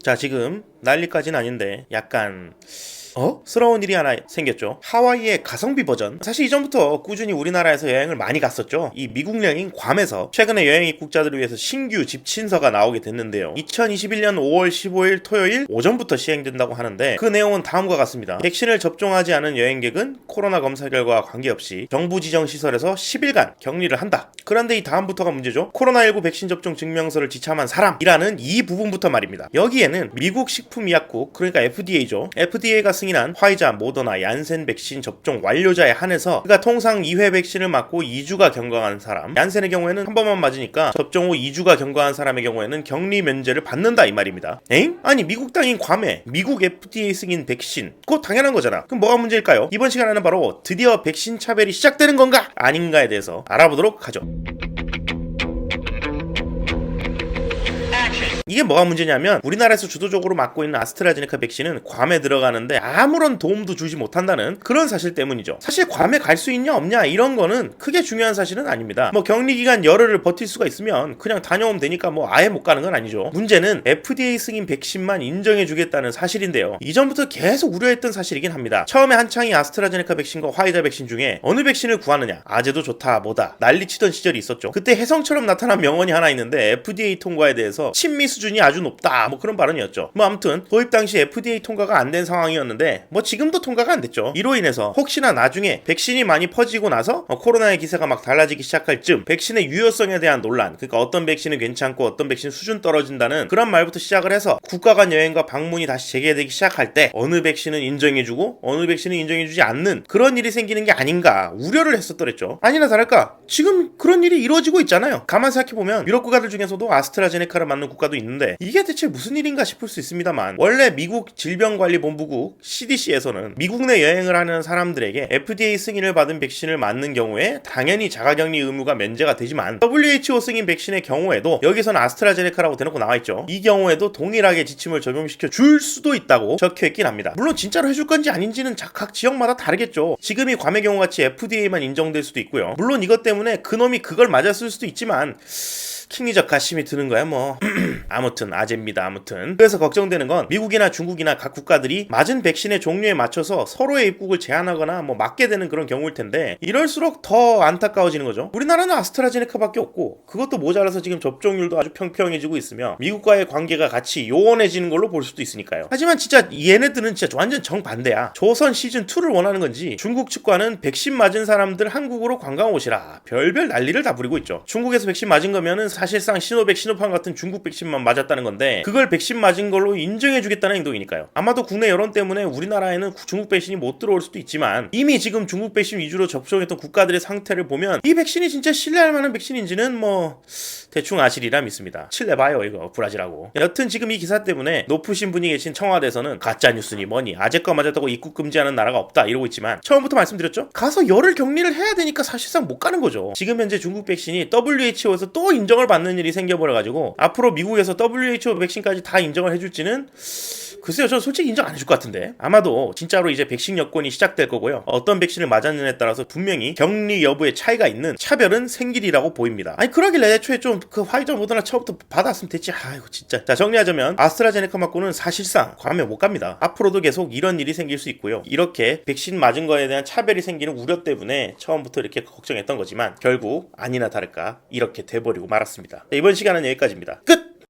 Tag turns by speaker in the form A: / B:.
A: 자, 지금 난리까지는 아닌데 약간 스러운 일이 하나 생겼죠. 하와이의 가성비 버전. 사실 이전부터 꾸준히 우리나라에서 여행을 많이 갔었죠. 이 미국 여행 괌에서 최근에 여행 입국자들을 위해서 신규 집친서가 나오게 됐는데요. 2021년 5월 15일 토요일 오전부터 시행된다고 하는데 그 내용은 다음과 같습니다. 백신을 접종하지 않은 여행객은 코로나 검사 결과와 관계없이 정부 지정 시설에서 10일간 격리를 한다. 그런데 이 다음부터가 문제죠. 코로나19 백신 접종 증명서를 지참한 사람이라는 이 부분부터 말입니다. 여기에는 미국 식품의약국, 그러니까 FDA죠. FDA가 승인한 화이자, 모더나, 얀센 백신 접종 완료자에 한해서, 그러니까 통상 2회 백신을 맞고 2주가 경과한 사람, 얀센의 경우에는 한 번만 맞으니까 접종 후 2주가 경과한 사람의 경우에는 격리 면제를 받는다 이 말입니다. 에잉? 아니 미국 땅인 괌에 미국 FDA 승인 백신, 그거 당연한 거잖아. 그럼 뭐가 문제일까요? 이번 시간에는 바로 드디어 백신 차별이 시작되는 건가? 아닌가에 대해서 알아보도록 하죠. 이게 뭐가 문제냐면 우리나라에서 주도적으로 맞고 있는 아스트라제네카 백신은 괌에 들어가는데 아무런 도움도 주지 못한다는 그런 사실 때문이죠. 사실 괌에 갈 수 있냐 없냐 이런 거는 크게 중요한 사실은 아닙니다. 뭐 격리기간 열흘을 버틸 수가 있으면 그냥 다녀오면 되니까 뭐 아예 못 가는 건 아니죠. 문제는 FDA 승인 백신만 인정해주겠다는 사실인데요. 이전부터 계속 우려했던 사실이긴 합니다. 처음에 한창이 아스트라제네카 백신과 화이자 백신 중에 어느 백신을 구하느냐, 아재도 좋다 뭐다 난리치던 시절이 있었죠. 그때 혜성처럼 나타난 명언이 하나 있는데 FDA 통과에 대해서 친미 수준이 아주 높다 뭐 그런 발언이었죠. 뭐 아무튼 도입 당시 FDA 통과가 안 된 상황이었는데 뭐 지금도 통과가 안 됐죠. 이로 인해서 혹시나 나중에 백신이 많이 퍼지고 나서 코로나의 기세가 막 달라지기 시작할 즈음 백신의 유효성에 대한 논란, 그러니까 어떤 백신은 괜찮고 어떤 백신 수준 떨어진다는 그런 말부터 시작을 해서 국가 간 여행과 방문이 다시 재개되기 시작할 때 어느 백신은 인정해주고 어느 백신은 인정해주지 않는 그런 일이 생기는 게 아닌가 우려를 했었더랬죠. 아니나 다를까 지금 그런 일이 이루어지고 있잖아요. 가만 생각해보면 유럽 국가들 중에서도 아스트라제네카를 맞는 국가도 있는데 이게 대체 무슨 일인가 싶을 수 있습니다만, 원래 미국 질병관리본부국 CDC에서는 미국 내 여행을 하는 사람들에게 FDA 승인을 받은 백신을 맞는 경우에 당연히 자가격리 의무가 면제가 되지만 WHO 승인 백신의 경우에도 여기서는 아스트라제네카라고 대놓고 나와있죠. 이 경우에도 동일하게 지침을 적용시켜 줄 수도 있다고 적혀있긴 합니다. 물론 진짜로 해줄 건지 아닌지는 각 지역마다 다르겠죠. 지금이 괌의 경우같이 FDA만 인정될 수도 있고요. 물론 이것 때문에 그놈이 그걸 맞았을 수도 있지만 킹리적 가심이 드는 거야 뭐. 아무튼 아재입니다. 아무튼 그래서 걱정되는 건 미국이나 중국이나 각 국가들이 맞은 백신의 종류에 맞춰서 서로의 입국을 제한하거나 뭐 막게 되는 그런 경우일 텐데 이럴수록 더 안타까워지는 거죠. 우리나라는 아스트라제네카밖에 없고 그것도 모자라서 지금 접종률도 아주 평평해지고 있으며 미국과의 관계가 같이 요원해지는 걸로 볼 수도 있으니까요. 하지만 진짜 얘네들은 진짜 완전 정반대야. 조선 시즌2를 원하는 건지 중국 측과는 백신 맞은 사람들 한국으로 관광 오시라 별별 난리를 다 부리고 있죠. 중국에서 백신 맞은 거면은 사실상 시노백, 시노팜 같은 중국 백신만 맞았다는 건데 그걸 백신 맞은 걸로 인정해주겠다는 행동이니까요. 아마도 국내 여론 때문에 우리나라에는 중국 백신이 못 들어올 수도 있지만 이미 지금 중국 백신 위주로 접종했던 국가들의 상태를 보면 이 백신이 진짜 신뢰할 만한 백신인지는 뭐 대충 아시리라 믿습니다. 칠레봐요 이거 브라질하고. 여튼 지금 이 기사 때문에 높으신 분이 계신 청와대에서는 가짜뉴스니 뭐니 아재 거 맞았다고 입국 금지하는 나라가 없다 이러고 있지만 처음부터 말씀드렸죠. 가서 열흘 격리를 해야 되니까 사실상 못 가는 거죠. 지금 현재 중국 백신이 WHO에서 또 인정을 받는 일이 생겨버려가지고 앞으로 미국에서 WHO 백신까지 다 인정을 해줄지는 글쎄요, 저는 솔직히 인정 안 해줄 것 같은데. 아마도 진짜로 이제 백신 여권이 시작될 거고요. 어떤 백신을 맞았느냐에 따라서 분명히 격리 여부의 차이가 있는 차별은 생기리라고 보입니다. 아니 그러길래 애초에 좀 그 화이자 모더나 처음부터 받았으면 됐지. 아이고 진짜. 자, 정리하자면 아스트라제네카 맞고는 사실상 괌에 못 갑니다. 앞으로도 계속 이런 일이 생길 수 있고요. 이렇게 백신 맞은 거에 대한 차별이 생기는 우려 때문에 처음부터 이렇게 걱정했던 거지만 결국 아니나 다를까 이렇게 돼버리고 말았습니다. 자, 이번 시간은 여기까지입니다. 끝!